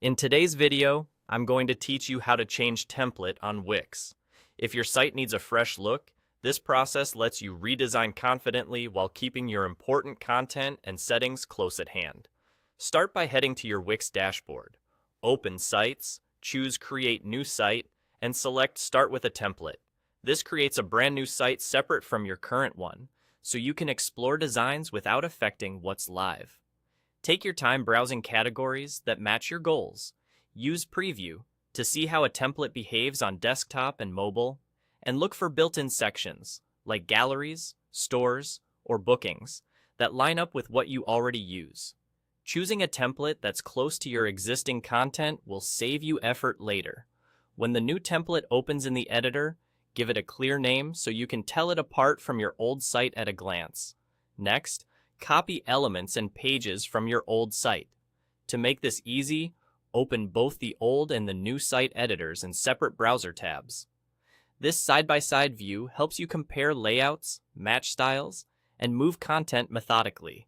In today's video, I'm going to teach you how to change template on Wix. If your site needs a fresh look, this process lets you redesign confidently while keeping your important content and settings close at hand. Start by heading to your Wix dashboard. Open Sites, choose Create New Site, and select Start with a Template. This creates a brand new site separate from your current one, so you can explore designs without affecting what's live. Take your time browsing categories that match your goals. Use Preview to see how a template behaves on desktop and mobile, and look for built-in sections like galleries, stores, or bookings that line up with what you already use. Choosing a template that's close to your existing content will save you effort later. When the new template opens in the editor, give it a clear name so you can tell it apart from your old site at a glance. Next, copy elements and pages from your old site. To make this easy, open both the old and the new site editors in separate browser tabs. This side-by-side view helps you compare layouts, match styles, and move content methodically.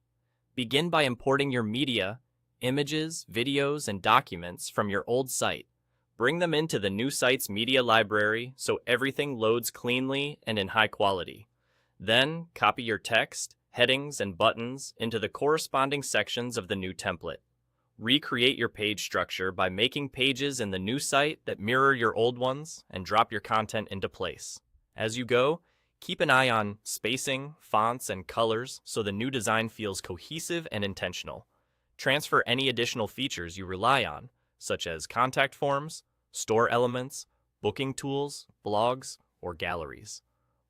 Begin by importing your media, images, videos, and documents from your old site. Bring them into the new site's media library so everything loads cleanly and in high quality. Then, copy your text, headings, and buttons into the corresponding sections of the new template. Recreate your page structure by making pages in the new site that mirror your old ones and drop your content into place. As you go, keep an eye on spacing, fonts, and colors so the new design feels cohesive and intentional. Transfer any additional features you rely on, such as contact forms, store elements, booking tools, blogs, or galleries.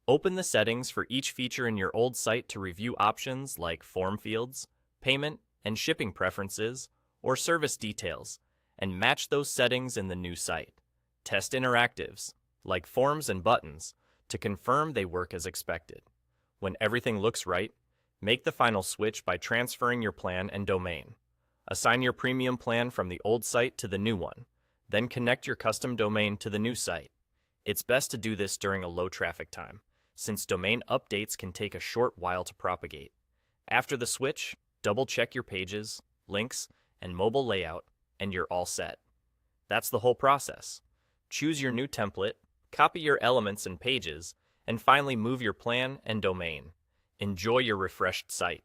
Open the settings for each feature in your old site to review options like form fields, payment and shipping preferences, or service details, and match those settings in the new site. Test interactives, like forms and buttons, to confirm they work as expected. When everything looks right, make the final switch by transferring your plan and domain. Assign your premium plan from the old site to the new one, then connect your custom domain to the new site. It's best to do this during a low traffic time, since domain updates can take a short while to propagate. After the switch, double-check your pages, links, and mobile layout, and you're all set. That's the whole process. Choose your new template, copy your elements and pages, and finally move your plan and domain. Enjoy your refreshed site.